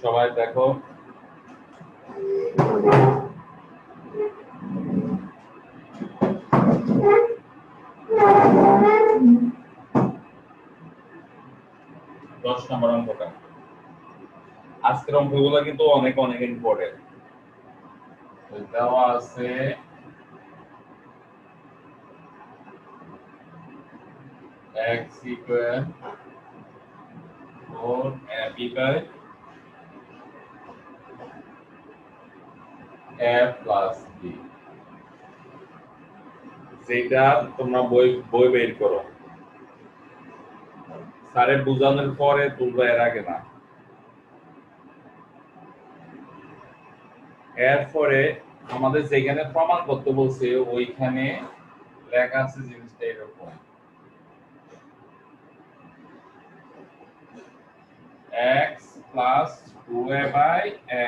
সবাই দেখো দশ নম্বর অঙ্কটা। আজকের অঙ্কগুলো কিন্তু অনেক অনেক ইম্পর্টেন্ট। দেওয়া আছে x equal 4 b by a plus b, যেটা তোমরা বই বের করো, স্যারে বোঝানোর পরে তোমরা এর আগে না। এরপরে আমাদের যেখানে প্রমাণ করতে বলছে ওইখানে লেখা আছে জিনিসটা এরকম, x plus 2a by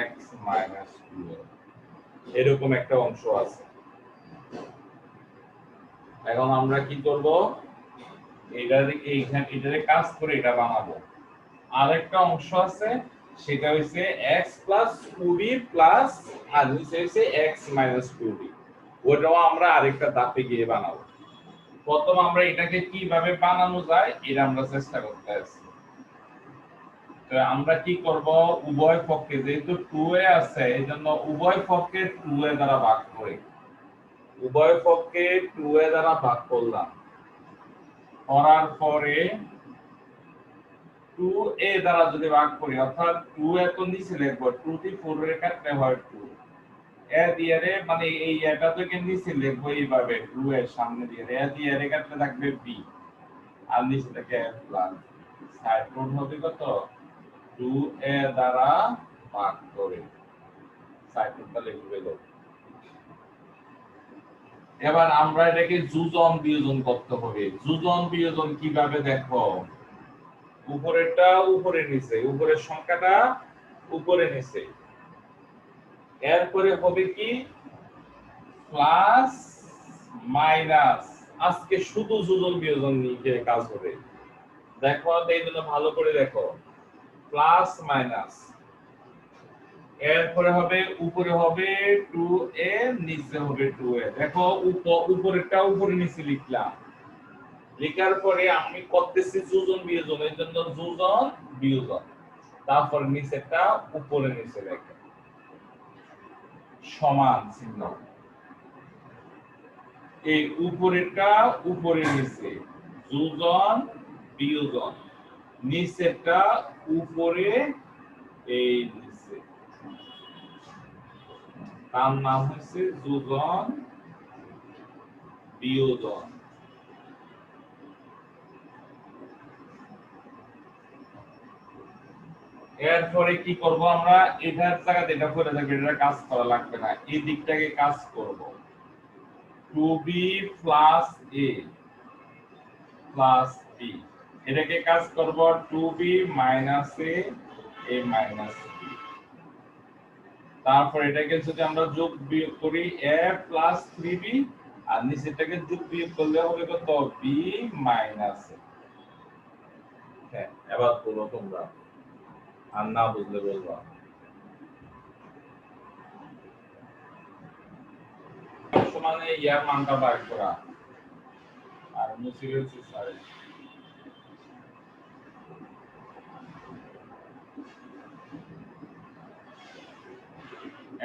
x minus 2a, এরকম একটা অংশ আছে। এখন আমরা কি করব, এটারে কাজ করে এটা বানাবো। আরেকটা অংশ আছে, সেটা হইছে x plus 2b plus আর হইছে x minus 2b, ওটাও আমরা আরেকটা ধাপে গিয়ে বানাবো। প্রথম আমরা এটাকে কিভাবে বানানো যায় এটা আমরা চেষ্টা করতে আছি। তো আমরা কি করব, উভয় পক্ষে যেহেতু 2a আছে এইজন্য উভয় পক্ষে 2a দ্বারা ভাগ করি। উভয় পক্ষে 2a দ্বারা ভাগ করলাম, করার পরে 2a দ্বারা যদি ভাগ করি, অর্থাৎ 2a তো নিচে লিখব, 2 টি 4 এর কাটলে হয় 2, এ দিয়ে রে মানে এই এটা থেকে নিচে লিখব এইভাবে, 2 এর সামনে দিয়ে এ দিয়ে রে কাটলে থাকবে b, আর নিচে থেকে প্লাস সাইড কোণ হবে কত, 2a দ্বারা ভাগ করে সাইড কোণটা লিখবে দাও। এবার আমরা এটাকে যোজন বিয়োজন করতে হবে। যোজন বিয়োজন কিভাবে দেখো, উপরেরটা উপরে নিচে, উপরের সংখ্যাটা উপরে নিচে, এরপরে হবে কি প্লাস মাইনাস। আজকে শুধু যোজন বিয়োজন নিয়ে কাজ হবে, দেখো এই জন্য ভালো করে দেখো, প্লাস মাইনাস, এরপরে হবে উপরে হবে 2a, নিচে হবে 2a। দেখো উপরেরটা উপরে নিচে লিখলাম, লেখার পরে আমি করতেছি যোজন বিয়োজন, এর জন্য যোজন বিয়োজন, তারপর নিচেরটা উপরে নিচে লেখা সমান চিহ্ন, এই উপরেরটা উপরে নিচে যোজন বিয়োজন, নিচেরটা উপরে এই নিচে, তার নাম হচ্ছে যোজন বিয়োজন। এরপরে কি করব, আমরা এটার জায়গাতে এটা করে থাকবে, এটা কাজ করা লাগবে না, এই দিকটাকে কাজ করব, 2b plus a plus b, এটাকে কাজ করব 2b minus a minus b, তারপর এটাকে যদি আমরা যোগ বিয়োগ করি a plus 3b, আর নিচেটাকে যোগ বিয়োগ করলে হবে কত, b minus a। হ্যাঁ, এবার বলো তোমরা, আর না বুঝলে বলবা। সমানে ইয়ার মানটা বার করা, আর মুসির হচ্ছে সাড়ে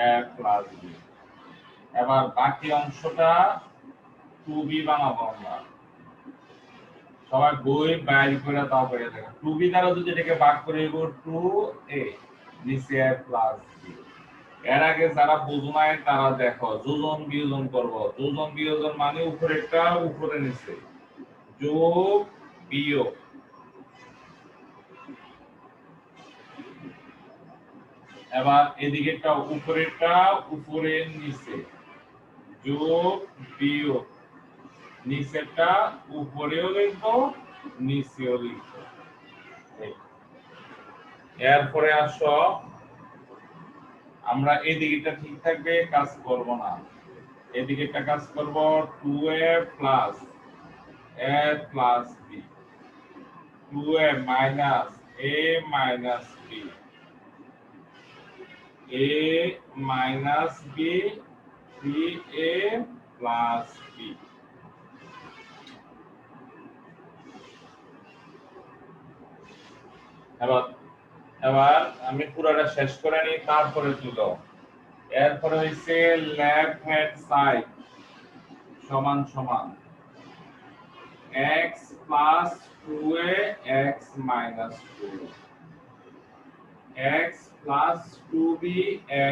a plus b। এবার বাকি অংশটা 2b বানাবো আমরা, সবাই বই বাইর করে তাও করে দেখো, 2b দ্বারা যদি এটাকে ভাগ করে দেব 2a, নিচে a plus b। এর আগে যারা বুঝো নাই তারা দেখো, যোজন বিয়োজন করব, যোজন বিয়োজন মানে উপরেরটা উপরে নিচে, যোগ বিয়োগ, এবার এদিকেরটা উপরেরটা উপরে নিচে, যোগ বিয়োগ, নিচেরটা উপরেও লিখবো নিচেও লিখবো। এরপরে আসো, আমরা এদিকেটা ঠিক থাকবে, কাজ করব না, এদিকেটা কাজ করব 2a plus a plus b, 2a minus a minus b, a minus b 3a plus b। এবার আমি পুরোটা শেষ করে নিই, তারপরে তুলো। এরপরে হইছে লেফট হ্যান্ড সাইড সমান সমান x plus 2a x minus 2 x plus 2b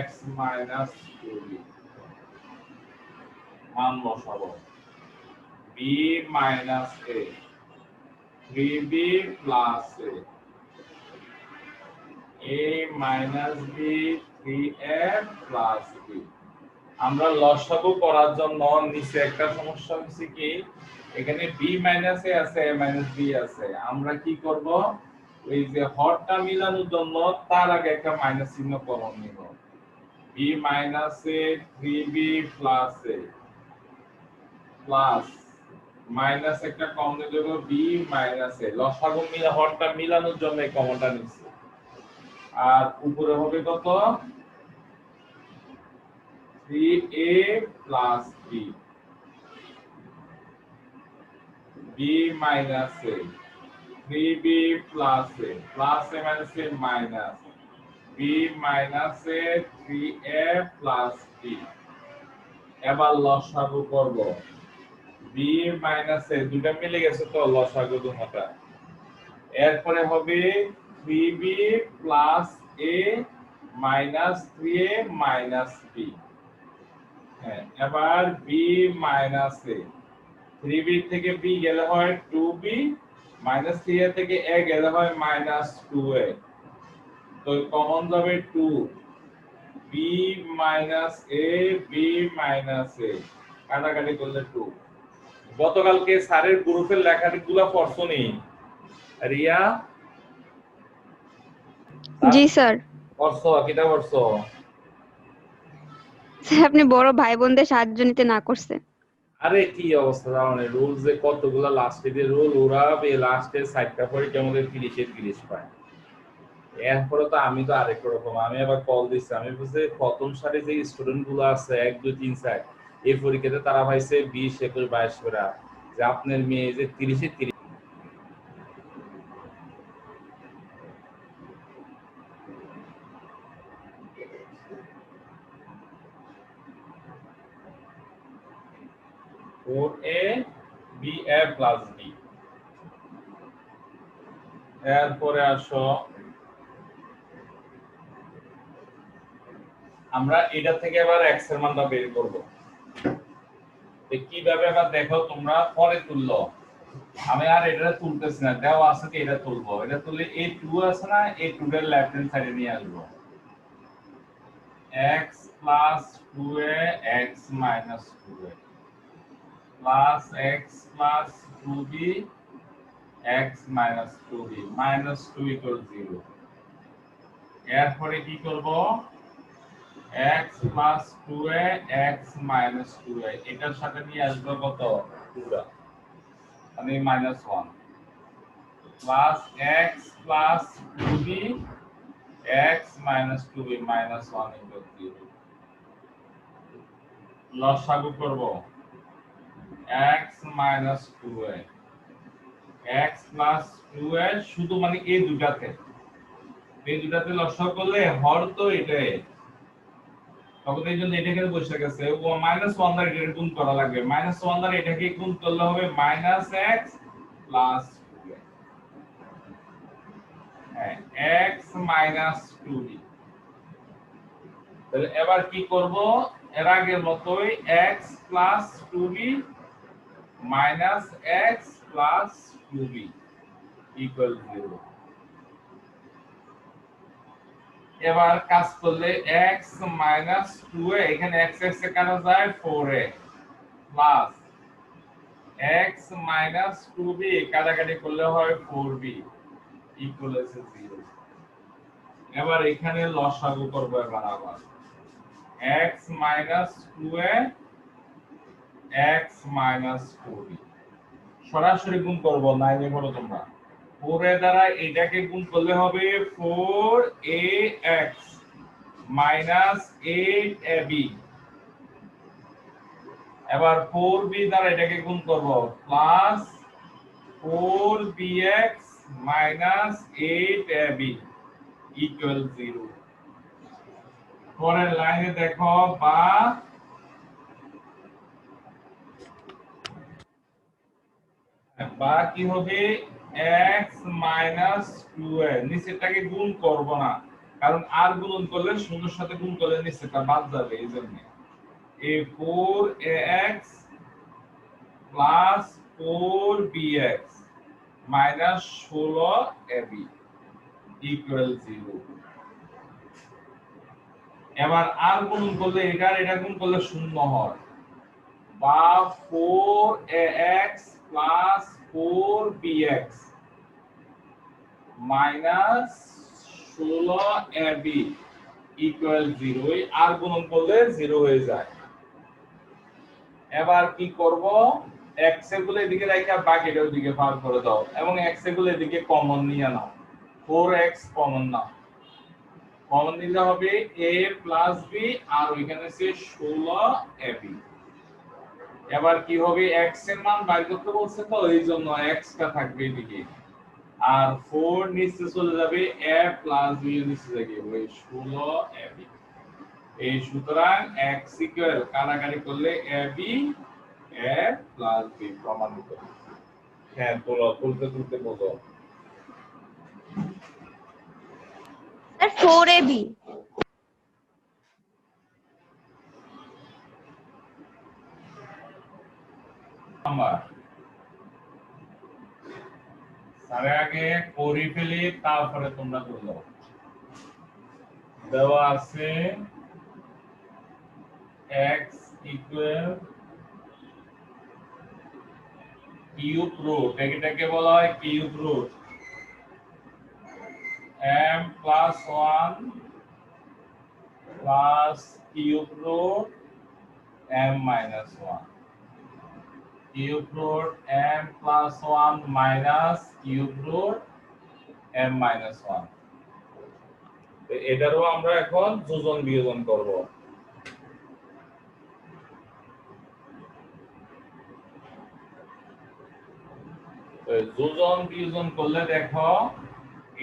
x minus 2b মান বসাবো b minus a 3b plus a minus b 3a plus b। আমরা লসাগু করার জন্য নিচে একটা সমস্যা হচ্ছে কি, এখানে b minus a আছে a minus b আছে, আমরা কি করব, ওই যে হরটা মিলানোর জন্য তার আগে একটা মাইনাস চিহ্ন কমন নিব, b minus a 3b plus a plus minus একটা কম দিয়ে দেব b minus a, লসাগু মিলা হরটা মিলানোর জন্য এই কমনটা নিচ্ছি। আর উপরে হবে কত, 3a plus b b minus a 3b plus a plus a minus a minus b minus a 3a plus b। এবার লসাগু করব, b minus a দুটো মিলে গেছে তো লসাগু দুটোটা, এরপরে হবে 3b plus a minus 3a minus b। হ্যাঁ, এবার b minus a 3b থেকে b গেলে হয় 2b minus 3a থেকে a গেলে হয় minus 2a, তো কমন যাবে 2 b minus a b minus a কাটাকাটি করলে 2। গতকালকে স্যারের গ্রুপের লেখাগুলো পড়ছো নি রিয়া? জি স্যার। পড়ছো? কিটা পড়ছো? স্যার আপনি বড় ভাই বোনদের সাহায্য নিতে না করছে। আরে কি অবস্থা জানো, রুলস যে কতগুলো লাস্টে দিয়ে রুল, ওরা লাস্টে সাইডটা পড়ে কেমন 30 পায়। এরপরে তো আমি তো আরেক রকম, আমি আবার কল দিচ্ছি, আমি বুঝছি প্রথম সারি যে স্টুডেন্ট গুলো আছে 1 2 3 4 এই পরীক্ষাতে তারা পাইছে 20 21 22 করে, যে আপনার মেয়ে যে 30 4a ba plus b। এরপরে আসো আমরা এটা থেকে এবার x এর মানটা বের করব, তো কিভাবে আবার দেখো তোমরা পরে তুললো, আমি আর এটা তুলতেছি না, দেওয়া আছে কি এটা তুলবো, এটা তুলে এই 2 আছে না, এই 2 এর লেফট হ্যান্ড সাইডে নিয়ে আসবো, x plus 2a x minus 2a plus x plus 2b x minus 2b minus 2 equal 0। এরপরে কি করব, x plus 2a x minus 2a এটার সাথে নিয়ে আসবো কত, 2 মানে minus 1 plus x plus 2b x minus 2b minus 1 equal 0। লসাগু করব, x minus 2a x plus 2a শুধু মানে এই দুটাতে লসাগু করলে হর তো এটাই, তখন এই জন্য এটাকে বসে গেছে ও -1 দ্বারা এটা গুণ করা লাগবে, -1 দ্বারা এটাকে গুণ করলে হবে -x plus 2a, হ্যাঁ x minus 2b। তাহলে এবার কি করব, এর আগের মতই x plus 2b minus x plus 2b equal 0। এবার কাজ করলে x minus 2a এখানে x x এ কাটা যায় 4a plus x minus 2b কাটাকাটি করলে হয় 4b equal 0। এবার এখানে লসাগু করব, এবার আবার x minus 2a x minus 4b সরাসরি গুণ করব, 9 এ পড়ো তোমরা, 4 এর দ্বারা এটাকে গুণ করলে হবে 4ax মাইনাস 8ab। এবার 4b দ্বারা এটাকে গুণ করব, plus 4bx minus 8ab equal 0। পরের লাইনে দেখো, বা কি হবে, x মাইনাস 2a। নিচেরটাকে গুণ করব না, কারণ আর গুণ করলে শূন্যের সাথে গুণ করলে নিচেরটা বাদ যাবে, এই জন্য a 4ax plus 4bx minus 16ab equal 0। এবার আর গুণ করলে এটা গুণ করলে শূন্য হয়, বা 4ax plus 4bx minus 16ab equal 0। আর গুণ করলে 0 হয়ে যায়। এবার কি করব, x এগুলো এদিকে রাখা বাকিটা ওদিকে ভাগ করে দাও, এবং x এগুলো এদিকে কমন নিয়ে নাও। 4x কমন নাও, কমন নিলে হবে a প্লাস b, আর ওইখানে আছে 16ab। এবার কি হবে, x এর মান বাইর করতে বলছে, তো এই জন্য x টা থাকবে এদিকে, আর 4 নিচে চলে যাবে, a প্লাস b নিচে যাবে, ওই 16ab। এই সুতরাং x ইকুয়াল কাটাকাটি করলে ab a প্লাস b প্রমাণিত। হ্যাঁ, তুলতে বলো। Sir 4ab। নাম্বার সারে আগে করে ফেলে, তারপরে তোমরা বলো। দেওয়া আছে x ইকুয়াল কিউব রুট, এটাকে বলা হয় cube root m plus 1 plus cube root m minus 1, cube root m plus 1 minus cube root m minus 1। তো এটারও আমরা এখন যোজন বিয়োজন করব। যোজন বিয়োজন করলে দেখো,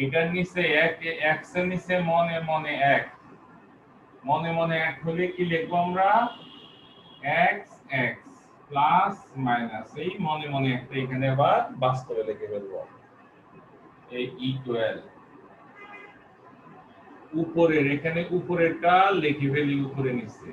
এটার নিচে x এর নিচে মনে মনে 1, মনে মনে 1 হলে কি লিখবো আমরা, x x প্লাস মাইনাস, এই মনে মনে একটা এখানে আবার বাস্তবে লিখে ফেলবো, এই ইকুয়াল উপরের, এখানে উপরেরটা লিখে ফেলি উপরে নিচে।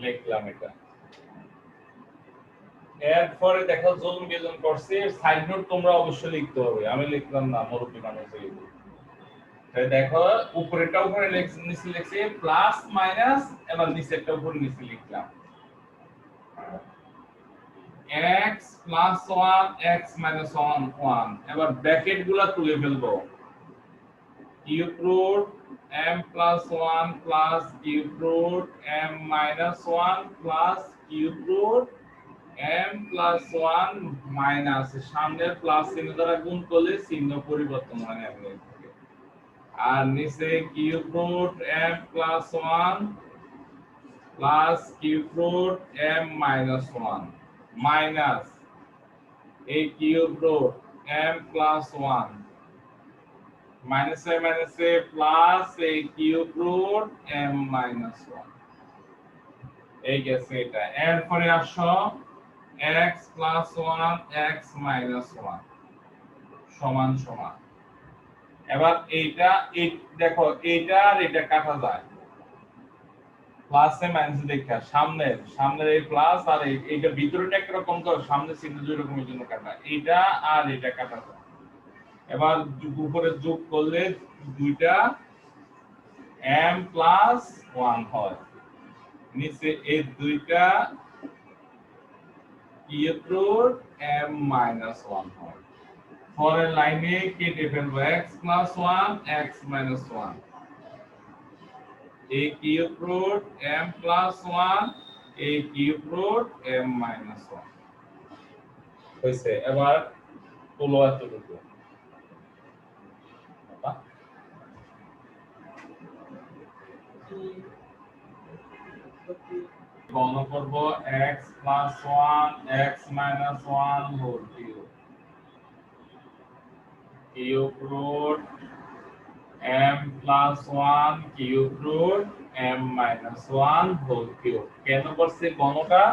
লিখলাম এটা। এরপরে দেখো যোজন বিয়োজন করছি, সাইড নোট তোমরা অবশ্যই লিখতে হবে, আমি লিখলাম না, মুরব্বি মানুষ লিখবে। তাই দেখো, উপরেরটা উপরে নিচে লিখছি প্লাস মাইনাস, এবার নিচেরটা উপরে নিচে লিখলাম x প্লাস 1 x মাইনাস 1 1। এবার ব্র্যাকেট গুলা তুলে ফেলবো, cube root m plus 1 plus cube root m minus 1 plus cube root m plus 1 minus, সামনের প্লাস চিহ্ন দ্বারা গুণ করলে চিহ্ন পরিবর্তন হয় না, আর নিচে cube root m plus 1 plus cube root m minus 1 minus এই কিউব রুট m প্লাস 1 মাইনাসে মাইনাসে প্লাস এই কিউব রুট m মাইনাস 1, এই গেছে এটা। এরপরে আসো x প্লাস 1 x মাইনাস 1 সমান সমান। এবার এইটা দেখো, এইটা আর এটা কাটা যায়, প্লাসে মাইনাসে দেখা সামনের এই প্লাস আর এইটা ভিতরেটা একরকম, তো সামনে চিহ্ন দুই রকমের জন্য কাটা, এইটা আর এটা কাটা যায়। এবার উপরে যোগ করলে দুইটা m প্লাস 1 হয়, নিচে এই দুইটা কিউব রুট m মাইনাস 1 হয়। পরের লাইনে কেটে ফেলবো x plus 1 x minus 1, a cube root m plus 1 a cube root m minus 1 হইছে। এবার তুলো এতটুকু, গণ করব x plus 1 x minus 1 whole cube, cube root m plus 1 cube root m minus 1 whole cube. কেন করছে গণটা?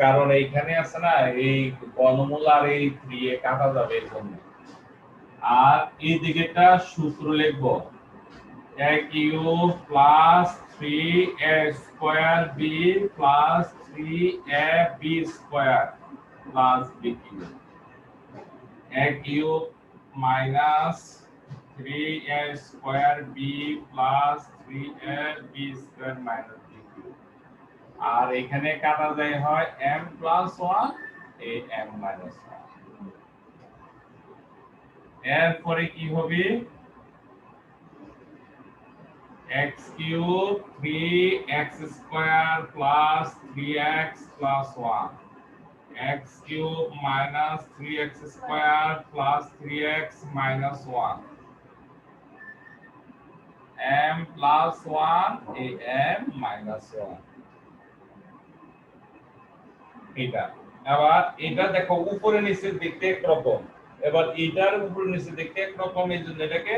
কারণ এইখানে আছে না এই গণমূল আর এই 3 এ কাটা যাবে এর জন্য। আর এই দিকেটা সূত্র লিখব a cube plus 3a square b plus 3ab square plus b cube, a cube minus 3a square b plus 3ab square minus b cube. আর এখানে কাটা যায় হয় m plus 1 a m minus 1। এরপরে কি হবে x cube 3x square plus 3x plus 1, x cube minus 3x square plus 3x minus 1, m plus 1 a m minus 1। এটা আবার এটা দেখো উপরে নিচে দেখতে একরকম, এবার এটার উপরে নিচে দেখতে একরকম, এই জন্য এটাকে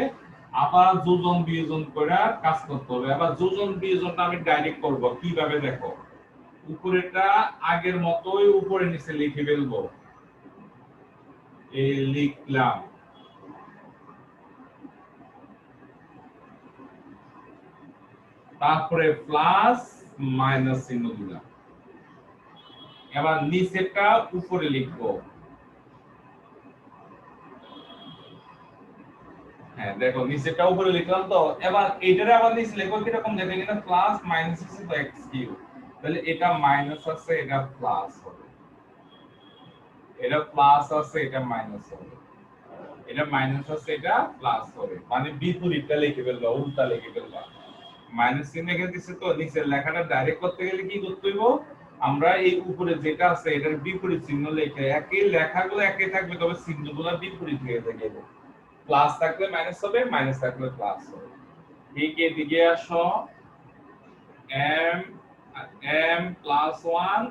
আবার যোজন বিয়োজন করে কাজ করতে হবে। আবার যোজন বিয়োজনটা আমি ডাইরেক্ট করব কিভাবে দেখো, উপরেটা আগের মতোই উপরে নিচে লিখে ফেলবো, এই লিখলাম, তারপরে প্লাস মাইনাস চিহ্ন দিলাম। এবার নিচেটা উপরে লিখবো, হ্যাঁ দেখো নিচেটা উপরে লিখলাম, তো এবার এটারে আবার নিচে লিখবো কিরকম দেখো, এটা প্লাস মাইনাস আছে তো x কিউব, তাহলে এটা মাইনাস আছে এটা প্লাস হবে, এটা প্লাস আছে এটা মাইনাস হবে, এটা মাইনাস আছে এটা প্লাস হবে, মানে বিপরীতটা লিখে ফেলবা, উল্টা লিখে ফেলবা। মাইনাস চিহ্ন এখানে দিছে, তো নিচের লেখাটা ডাইরেক্ট করতে গেলে কি করতে হইব, আমরা এই উপরে যেটা আছে এটার বিপরীত চিহ্ন লিখে, একই লেখাগুলো একই থাকবে তবে চিহ্নগুলো বিপরীত হয়ে যাবে, প্লাস থাকলে মাইনাস হবে মাইনাস থাকলে প্লাস হবে। ঠিক এদিকে আসো, m m প্লাস 1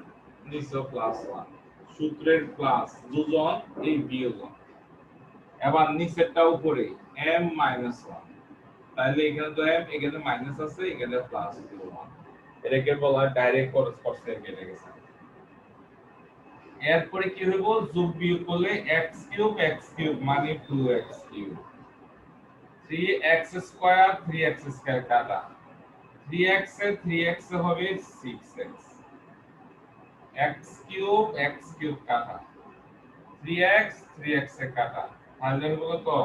নিচে প্লাস 1, সূত্রের প্লাস যোজন এই বিয়োজন, এবার নিচেরটা উপরে m মাইনাস 1, তাহলে এখানে তো m এখানে মাইনাস আছে এখানে প্লাস 1, এটাকে বলা হয় ডাইরেক্ট করতে কেটে গেছে। এরপরে কি হইব, যোগ বিয়োগ করলে x কিউব মানে 2x cube, 3x square 3x square কাটা, 3x এ 3x হবে 6x, x কিউব কাটা, 3x এ কাটা, তাহলে হলো তো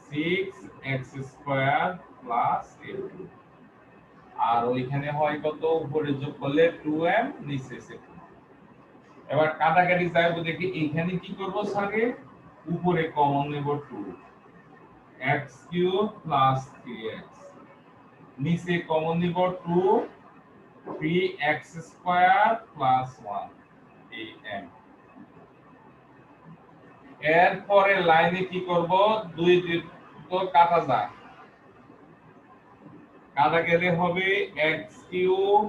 6x স্কয়ার প্লাস 8, আর ওইখানে হয় কত, উপরে যোগ করলে 2m নিচে 6। এবার কাটাকাটি যাইবো দেখি, এখানে কি করব, আগে উপরে কমন নেব 2, x কিউব প্লাস 3x, নিচে কমন নিব 2, 3x স্কয়ার প্লাস 1 এই m। এরপরে লাইনে কি করব, দুই তো কাটা যায়, কাটা গেলে হবে x কিউব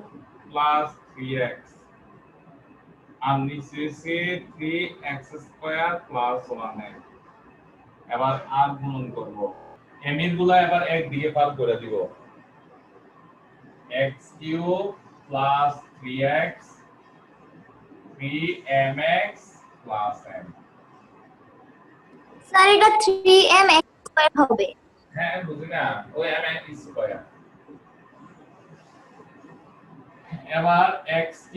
প্লাস 3x, আর নিচে সে 3x স্কয়ার প্লাস 1x। এবার আর গুণন করব, m এর গুলা এবার একদিকে পার করে দিব, x cube plus 3x 3mx plus m। Sir এটা 3m x স্কয়ার হবে। হ্যাঁ বুঝি না, ওই mx স্কয়ার এবার x³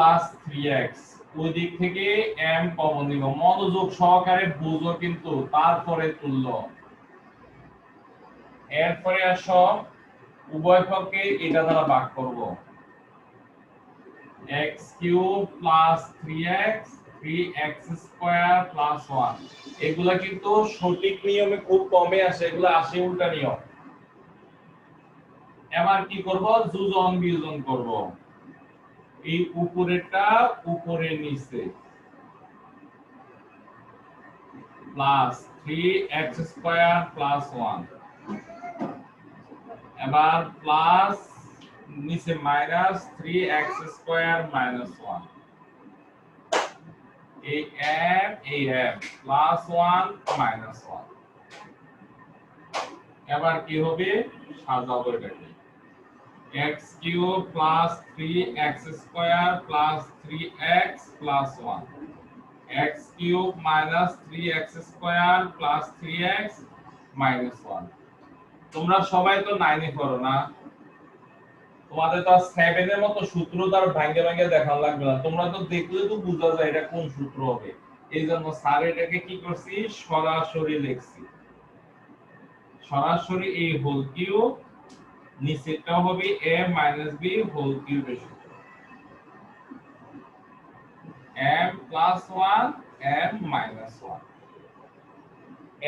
+ 3x ওই দিক থেকে m কমন নিব, মনোযোগ সহকারে বুঝো কিন্তু, তারপরে তুলল। এরপরে আসো উভয় পক্ষে এটা দ্বারা ভাগ করব, x³ + 3x 3x² + 1। এগুলা কিন্তু সঠিক নিয়মে খুব কমে আসে, এগুলা আসে উল্টা নিয়ম। এবার কি করব, যোজন বিয়োজন করব, এই উপরেরটা উপরের নিচে প্লাস 3x² + 1, এবার প্লাস নিচে মাইনাস 3x² - 1, এই m +1 - 1। এবার কি হবে, সাজাবো এটাকে, x³ + 3x² + 3x + 1, x³ - 3x² + 3x - 1। তোমরা সবাই তো 9 এ পড়ো না, তোমাদের তো 7 এর মতো সূত্র দ্বারা ভাঙে ভাঙে দেখানো লাগবে না, তোমরা তো দেখলে তো বোঝা যায় এটা কোন সূত্র হবে। এইজন্য স্যার এটাকে কি করছি, সরাসরি লিখছি, সরাসরি a হোল কিউব, নিচেরটা হবে a - b হোল কিউবের সূত্র, m +1 m - 1।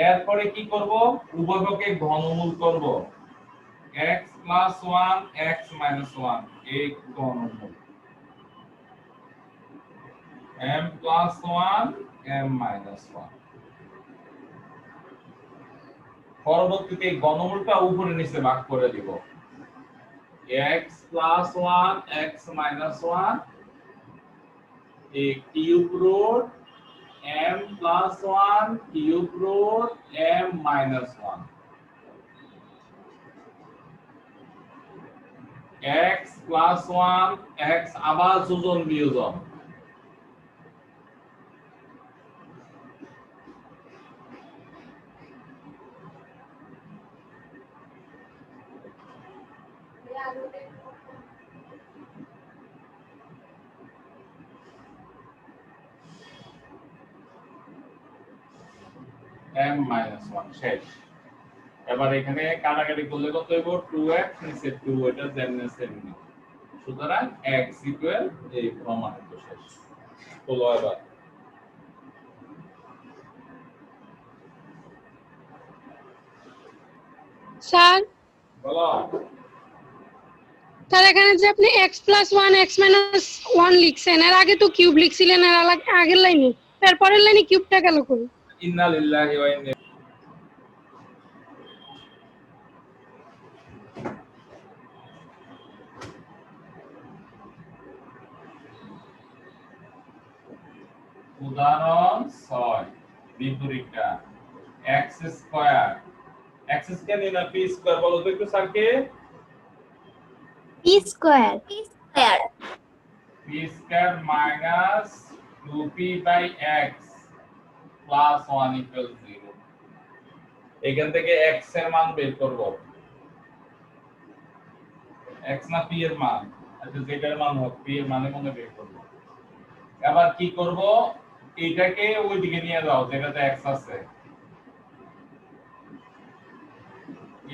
এরপরে কি করব, উভয়পক্ষে ঘনমূল করব, x + 1 x - 1 এই ঘনমূল, m + 1 m - 1। পরবর্তীতে ঘনমূলটা উপরে নিচে ভাগ করে দিব, x + 1 x - 1 a cube root m + 1 cube root m - 1, x + 1 x আবার যোজন বিয়োজন, m - 1 শেষ। এবার এখানে কাটাকাটি করলে কত হইব, 2x নিচে 2, এটা যেমনে সেমনি, সুতরাং x = এই প্রমাণিত শেষ হলো। এবার স্যার বলো, স্যার এখানে যে আপনি x + 1 x - 1 লিখছেন, এর আগে তো কিউব লিখছিলেন, আর আগের লাইনে, তারপরের লাইনে কিউবটা গেল কই? ইন্না লিল্লাহি ওয়া ইন্না উদাহরণ 6 বিপরীতটা x² x² নিনা p² বলো তো একটু স্যারকে, p² p² - 2p/x + 1 = 0। এখান থেকে x এর মান বের করব, x না p এর মান, আচ্ছা যেটার মান হোক p এর মানে মনে বের করব। এবার কি করব, এটাকে ওইদিকে নিয়ে যাও যেটাতে x আছে,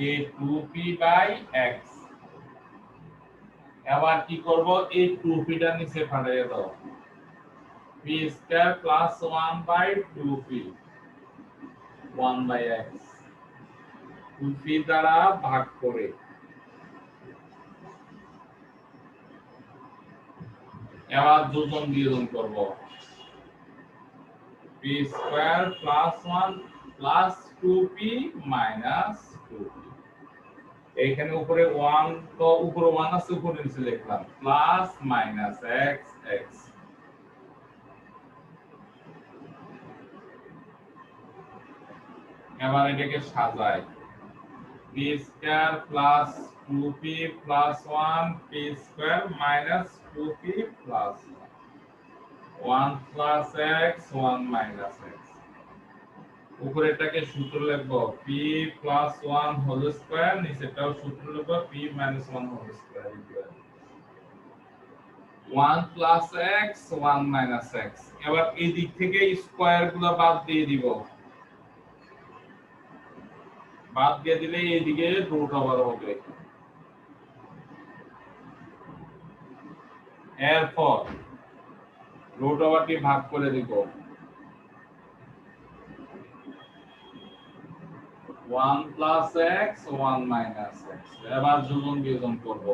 a 2p/x। এবার কি করব, এই 2p টা নিচে ফাটিয়ে দাও, p² + 1/2p 1/x 2p দ্বারা ভাগ করে। এবার যোজন বিয়োজন করব, p² + 1 + 2p - 2p। এইখানে উপরে 1 তো উপরে 1 আছে, উপরে নিচে লিখলাম প্লাস মাইনাস x x। এবার এটাকে সাজাই, p² + 2p + 1 p² - 2p + 1 + x 1 - x। উপরেরটাকে সূত্র লিখব p + 1 হোল স্কয়ার, নিচেরটাও সূত্র লিখব p - 1 whole square equal 1 plus x 1 minus x। এবার এই দিক থেকে স্কয়ার গুলো বাদ দিয়ে দিব, বাদ দিয়ে দিলে এইদিকে রুট ওভার হবে। এরপর রুট ওভারটি ভাগ করে দিব, 1 প্লাস x 1 মাইনাস x। এবার যোজন বিয়োজন করব,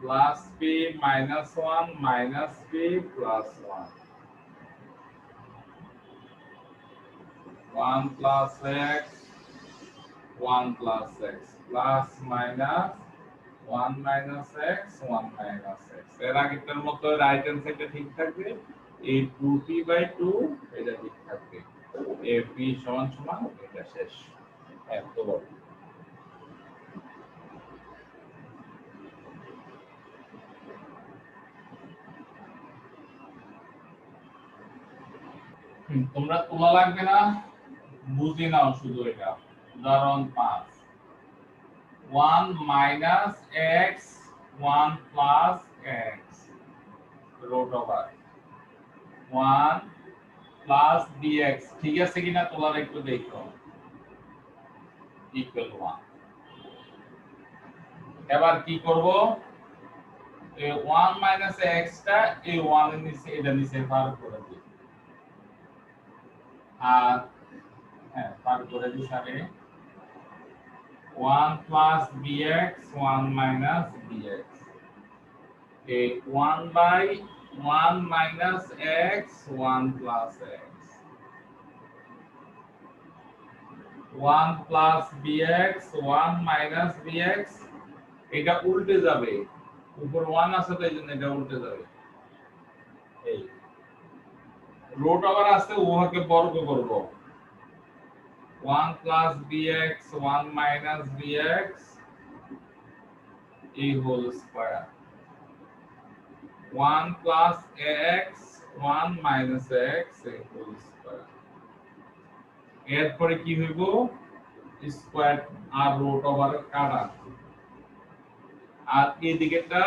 plus p minus 1 minus p plus 1, 1 plus x 1 plus x plus minus 1 minus x 1 minus x। এর আগেরটার মতো রাইট হ্যান্ড সাইডে ঠিক থাকবে, এই 2p/2 এটা ঠিক থাকবে, a p সমান সমান এটা শেষ। এত বড় তোমরা তোলা লাগবে না, বুঝে নাও শুধু এটা। উদাহরণ 5, 1 minus x 1 plus x root over 1 plus dx, ঠিক আছে কিনা তোলার একটু দেখো, ইকুয়াল 1। এবার কি করব, এই 1 মাইনাস x টা এই 1 এর নিচে এটা নিচে পার করে দিই, আর হ্যাঁ পার করে দিই সামনে 1 প্লাস bx 1 মাইনাস dx, এই 1 by 1 minus x 1 plus x, 1 plus bx 1 minus bx। এটা উল্টে যাবে, উপর 1 আছে তাই জন্য এটা উল্টে যাবে। এই রুট ওভার আছে, উহাকে বর্গ করব, 1 প্লাস bx 1 মাইনাস bx এই whole square, 1 plus x 1 minus x এই হোল স্কয়ার। এরপরে কি হইব, স্কয়ার আর রুট ওভার কাটা, আর এই দিকেটা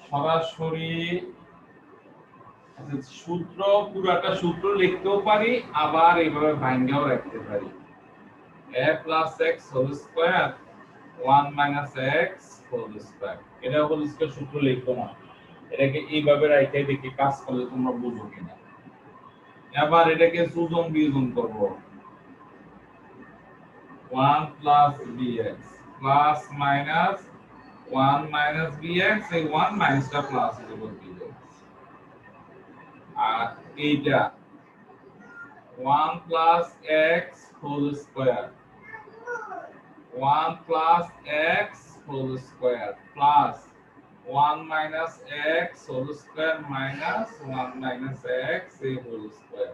সরাসরি সূত্র পুরাটা সূত্র লিখতেও পারি, আবার এইভাবে ভাঙাও রাখতে পারি, a plus x whole square 1 minus x whole square. এটা হোল স্কয়ার সূত্র লিখবো না, এটাকে এইভাবে রাখতে দেখি কাজ করলে তোমরা বুঝো কিনা। এবার এটাকে যোজন বিয়োজন করব, 1 plus bx plus minus 1 minus bx, এই 1 মাইনাসটা প্লাস হয়ে যাবে bx, আর এইটা 1 plus x whole square 1 plus x whole square plus 1 minus x whole square minus 1 minus x এই হোল স্কয়ার।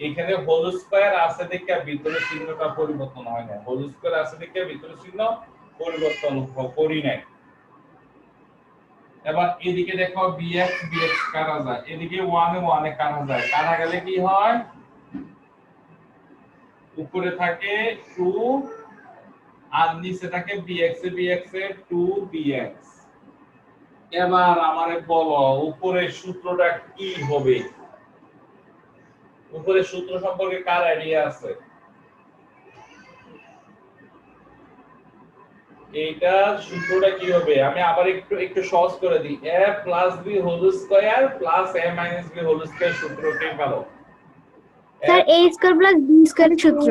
এখানে হোল স্কয়ার আছে দেখে ভিতরে চিহ্নটা পরিবর্তন হয় না, হোল স্কয়ার আছে দেখে ভিতরে চিহ্ন পরিবর্তন করি নাই। এবার এদিকে দেখো bx bx কাটা যায়, এদিকে 1 এ 1 এ কাটা যায়, কাটা গেলে কি হয়, উপরে থাকে 2 আর নিচে থাকে bx এ bx এ 2bx। এবার আমারে বলো উপরের সূত্রটা কি হবে, উপরের সূত্র সম্পর্কে কার আইডিয়া আছে? এইটা সূত্রটা কি হবে, আমি আবার একটু সহজ করে দিই, a plus b whole square plus a minus b whole square সূত্রটি ভালো। Sir a square plus b square সূত্র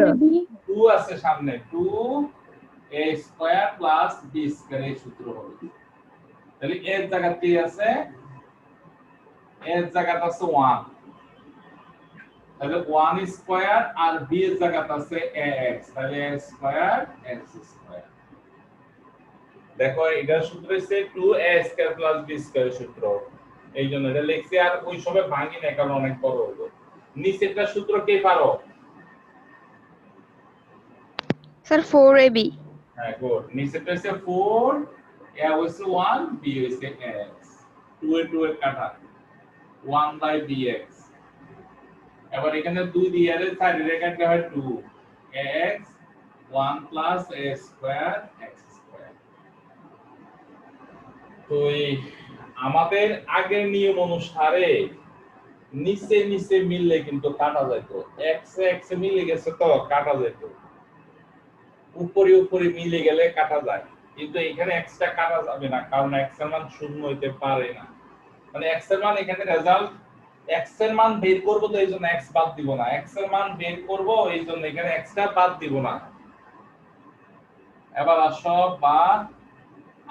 2 আছে সামনে, 2a square plus b square এই সূত্র হবে। তাহলে a এর জায়গাতে কি আছে, a এর জায়গাতে আছে 1, তাহলে 1 স্কয়ার, আর b এর জায়গাতে আছে ax, তাহলে a স্কয়ার x স্কয়ার। দেখো এটার সূত্র হচ্ছে 2a square plus b square সূত্র, এই জন্য এটা লিখছি, আর ওই সময় ভাঙি না কারণ অনেক বড় হলো। নিচেরটা সূত্র কে পারো? Sir 4ab। হ্যাঁ গুড, নিচেরটা হচ্ছে 4, a হচ্ছে 1, b হচ্ছে x, 2 এ 2 এর কাটা 1 বাই bx। এবার এখানে 2 দিয়ে এর সাইডে রেখাটা হয় 2 x 1 plus a square x square. তো আমাদের আগের নিয়ম অনুসারে নিচে নিচে মিললে কিন্তু কাটা যেত, এক্সে এক্সে মিলে গেছে তো কাটা যেত, উপরে উপরে মিলে গেলে কাটা যায়, কিন্তু এখানে এক্সটা কাটা যাবে না, কারণ এক্স এর মান শূন্য হইতে পারে না। মানে এক্স এর মান এখানে রেজাল্ট এক্স এর মান বের করব, তো এইজন্য এক্স বাদ দিব না, এক্স এর মান বের করব এইজন্য এখানে এক্সটা বাদ দিব না। এবার আসো বা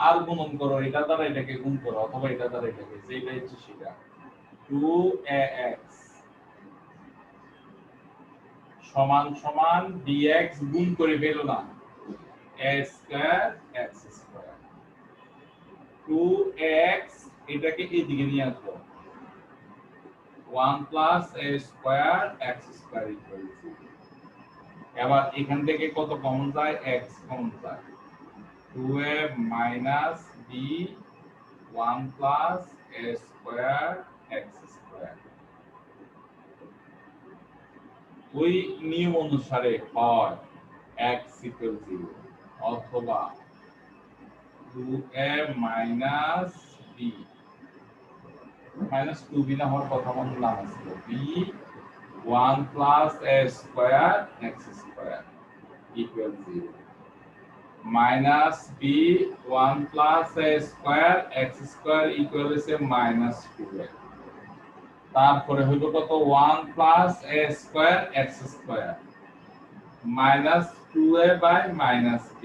আর গুণন করো, এটা দ্বারা এটাকে গুণ করো অথবা এটা দ্বারা এটাকে, যেটা ইচ্ছে সেটা। 2ax সমান সমান dx গুণ করে ফেলো না, a square x square. 2x এটাকে এইদিকে নিয়ে আসবো, 1 plus a square x square equal 0। এবার এখান থেকে কত কমন যায়, x কমন যায়, 2a minus b 1 plus a square x square. ওই নিয়ম অনুসারে হয় x ইকুয়াল 0 অথবা 2a minus b minus 2b না হওয়ার কথা মনে নাম আসলো, b 1 plus a square x square equal 0 minus b 1 plus a square x square equal হচ্ছে মাইনাস 2a। তারপরে হইল কত, 1 plus a square x square minus 2a by minus b।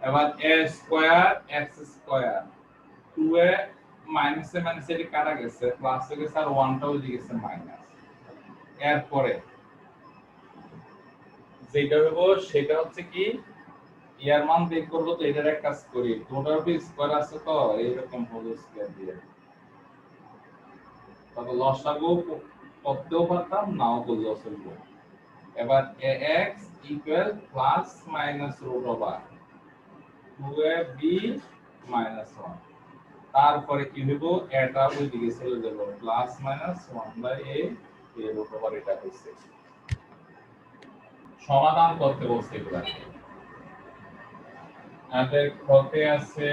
এবার a square x square 2a মাইনাসে মাইনাসে এটা কাটা গেছে, প্লাস হয়ে গেছে, আর 1টা হয়ে গেছে মাইনাস। এরপরে যেটা হইব সেটা হচ্ছে কি, ইয়ার মান বের করব, তো এটার এক কাজ করি, দুটোর উপর স্কয়ার আছে তো এইরকম হলো স্কয়ার দিয়ে, তবে লসাগু করতেও পারতাম, নাও করলেও চলবে। এবার ax equal plus minus root over 2ab minus 1। তারপরে কি হইব, এটা ওই দিকে চলে যাব, plus minus 1/a root over এটা হইছে। সমাধান করতে বলছে এগুলা, আমাদের ক্ষতে আছে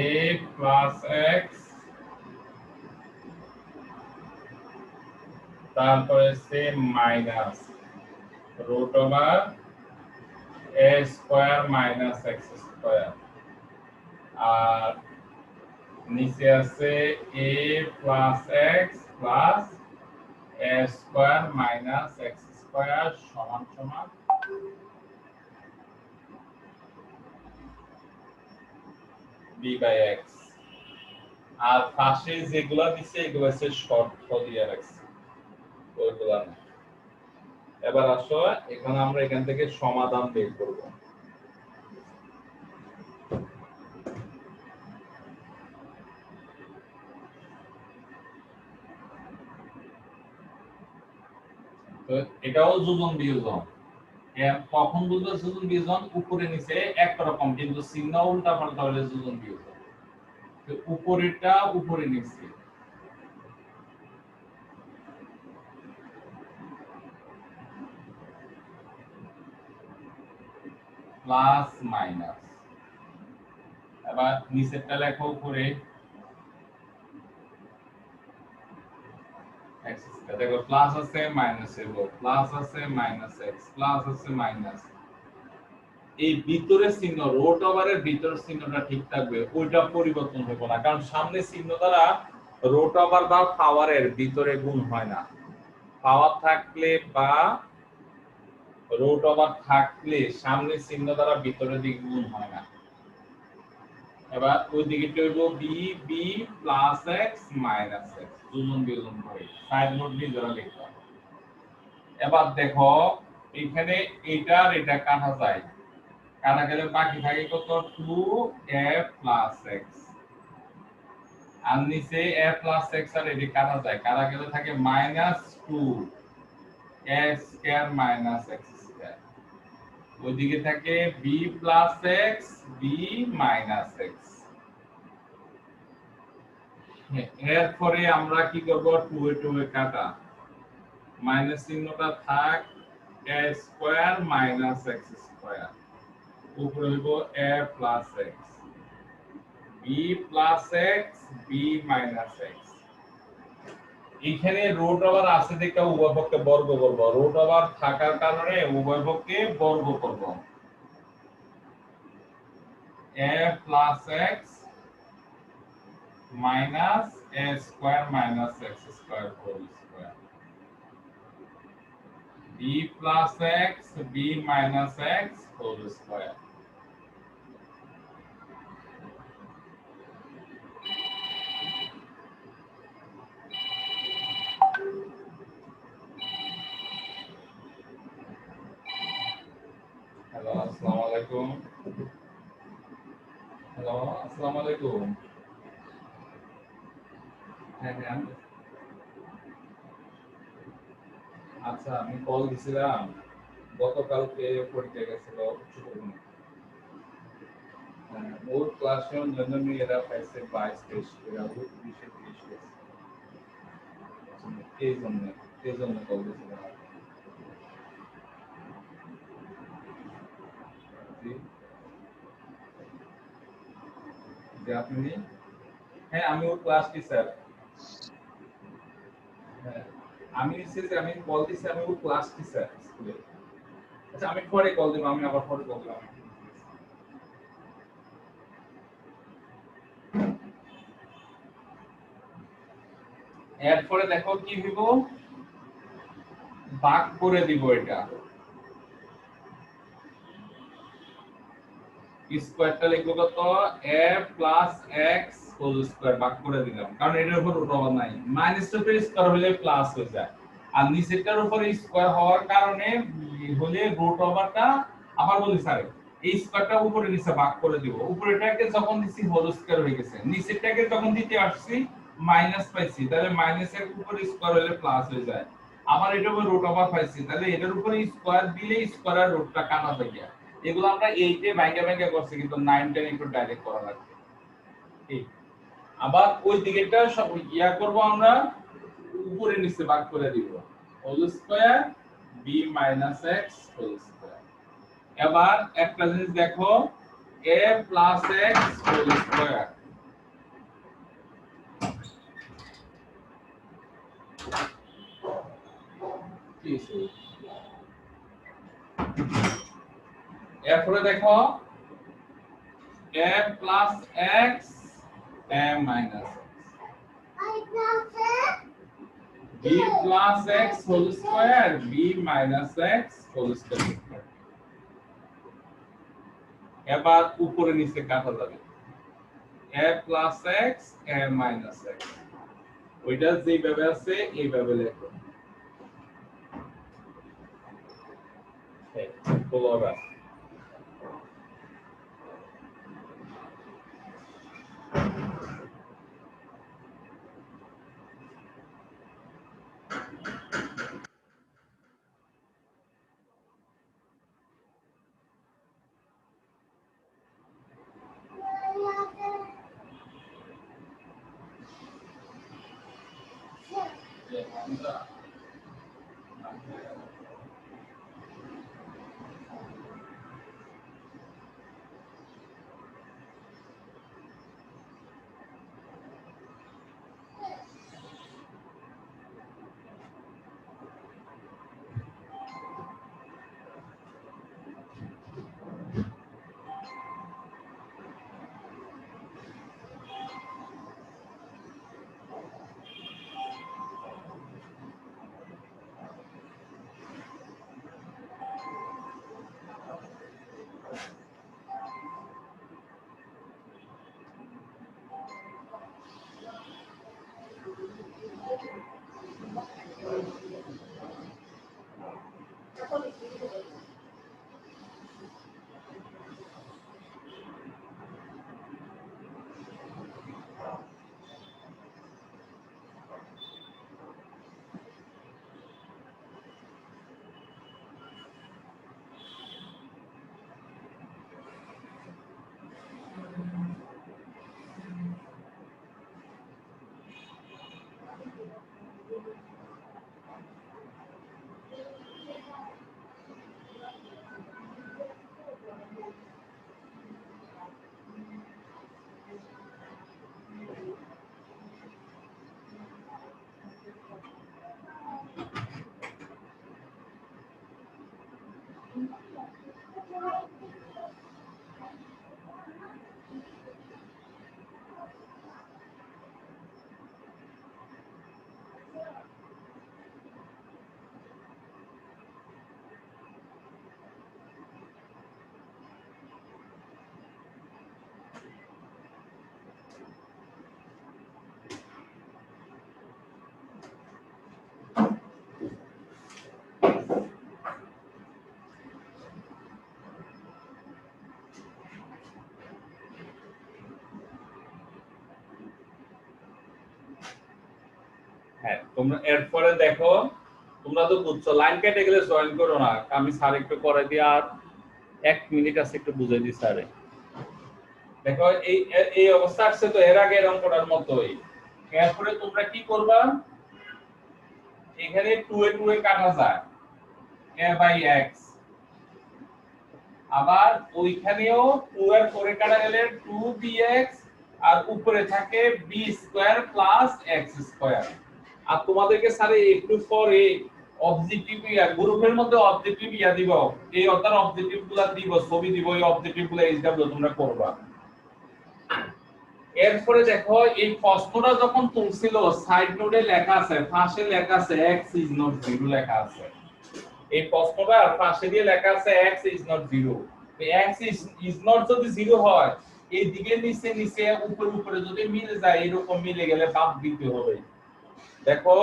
a প্লাস x, তারপরে সে minus root over a square minus x square, আর নিচে আছে a plus x plus a square minus x square সমান সমান b বাই x। আর পাশে যেগুলা দিছে এগুলো হচ্ছে শর্ত দিয়ে রাখছি, ওইগুলা না। এবার আসো এখন আমরা এখান থেকে সমাধান বের করব। তো এটাও যোজন বিয়োজন, কখন বুঝবো যোজন বিয়োজন, উপরে নিচে একরকম কিন্তু চিহ্ন উল্টা পাল্টা হলে যোজন বিয়োজন। তো উপরেরটা উপরে নিচে, প্লাস মাইনাস, এবার নিচেরটা লেখো উপরে x স্কয়ার, দেখো প্লাস আছে মাইনাস এর প্লাস আছে মাইনাস x প্লাস আছে মাইনাস, এই ভিতরের চিহ্ন রুট ওভারের ভিতরের চিহ্নটা ঠিক থাকবে, ওইটা পরিবর্তন হবে না, কারণ সামনে চিহ্ন দ্বারা রুট ওভার বা পাওয়ারের ভিতরে গুণ হয় না। পাওয়ার থাকলে বা রুট ওভার থাকলে সামনে চিহ্ন দ্বারা ভিতরের দিকে গুণ হয় না। এবার ওই দিকে হইব b b plus x minus x, যোজন বিয়োজন করে সাইড নোট দিয়ে ধরা লিখবা। এবার দেখো এখানে এটা আর এটা কাটা যায়, কাটা গেলে বাকি থাকে কত, 2a প্লাস x, আর নিচে a প্লাস x আর এটা কাটা যায়, কাটা গেলে থাকে minus 2a square minus x square, ওইদিকে থাকে b plus x b minus x। এরপরে আমরা কি করব, 2 এ 2 এ কাটা, মাইনাস চিহ্নটা থাক a square minus x square, উপরে হইব a plus x b plus x b minus x এখানে রুট ওভার আছে দেখে উভয় পক্ষে বর্গ করব রুট ওভার থাকার কারণে উভয় পক্ষে বর্গ করব a plus x minus a square minus x square whole square b plus x b minus x whole square Hello, assalamu alaikum. Hello, assalamu alaikum. হ্যাঁ আচ্ছা আমি কল দিছিলাম গতকালকে পরীক্ষা গেছিল উচ্চপ্রাথমিক ওর ক্লাসে জন্য এরা পাইছে 22-23 এরা 20-30 গেছে এই জন্য কল দিছিলাম যে আপনি হ্যাঁ আমি ওর ক্লাস টিচার হ্যাঁ আমি আমি কল দিছি আমি ওর ক্লাস টিচার স্কুলে আচ্ছা আমি পরে কল দেব আমি আবার পরে কল দেব এরপরে দেখো কি দিব ভাগ করে দিব এটা স্কয়ারটা লিখব কত a + x হোল স্কয়ার ভাগ করে দিলাম কারণ এটার উপর রুট ওভার নাই মাইনাসের উপর স্কয়ার হলে প্লাস হয়ে যায় আর নিচেরটার উপর স্কয়ার হওয়ার কারণে হলে রুট ওভারটা আবার বলি স্যার এই স্কয়ারটা উপরে নিচে ভাগ করে দিব উপরেটাকে যখন দিছি হোল স্কয়ার হয়ে গেছে নিচেরটাকে যখন দিতে আসছি মাইনাস পাইছি তাহলে মাইনাসের উপর স্কয়ার হলে প্লাস হয়ে যায় আবার এটার উপর রুট ওভার পাইছি তাহলে এটার উপরে স্কয়ার দিলে স্কয়ারের রুটটা কাটা হয়ে যায় এগুলো আমরা 8 এ ভাঙা করছি কিন্তু 9 10 একটু ডাইরেক্ট করা লাগবে ঠিক আবার ওই দিকেরটা সব ইয়া করব আমরা উপরে নিচে ভাগ করে দিব whole square b - x whole square এবার একটা জিনিস দেখো a + x হোল স্কয়ার এরপরে দেখো a + x a - x b + x whole square b - x whole square এবার উপরে নিচে কাটা যাবে a + x a - x ওইটা যেভাবে আছে এইভাবে লেখো বলো হ্যাঁ তোমরা এরপরে দেখো তোমরা তো বুঝছো লাইন কেটে গেলে জয়েন করো না আমি স্যার একটু করে দিই আর 1 মিনিট আছে একটু বুঝাই দিই স্যারে দেখো এই এই অবস্থা আসছে তো এর আগে এরকম করার মতোই এরপরে তোমরা কি করবা এখানে 2 এ 2 এ কাটা যায় a বাই x আবার ওইখানেও 2 এর 4 এ কাটা গেলে 2bx আর উপরে থাকে b square plus x square আর তোমাদেরকে স্যারে একটু পরে অবজেক্টিভ গ্রুপের মধ্যে অবজেক্টিভ দিব এই অর্থাৎ অবজেক্টিভগুলো দিব ছবি দিব এই অবজেক্টিভগুলো এইচডব্লিউ তোমরা করবা এরপরে দেখো এই প্রশ্নটা যখন তুলছিল সাইড নোটে লেখা আছে পাশে লেখা আছে x is not 0 লেখা আছে এই প্রশ্নটা পাশে দিয়ে লেখা আছে x is not 0 তো x is not যদি 0 হয় এই দিকে নিচে নিচে উপরে উপরে যদি মিলে যায় এরকম মিলে গেলে বাদ দিতে হবে দেখো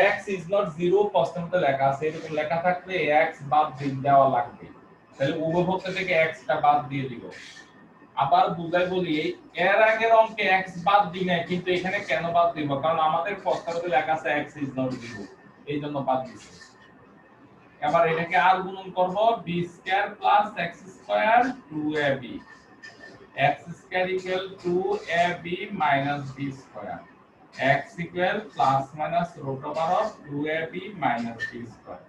x is not 0 প্রশ্নতে লেখা আছে এরকম লেখা থাকলে x বাদ দিয়ে দেওয়া লাগবে তাহলে উভয়পক্ষ থেকে x টা বাদ দিয়ে দিব আবার বুঝাই বলি এর আগের অঙ্কে x বাদ দিই না কিন্তু এখানে কেন বাদ দিব কারণ আমাদের প্রশ্নতে লেখা আছে x is not 0 এইজন্য বাদ দিছি এবার এটাকে আর গুণন করব b square plus x square 2ab x square equal 2ab minus b square x equal plus minus root over of 2ab minus b square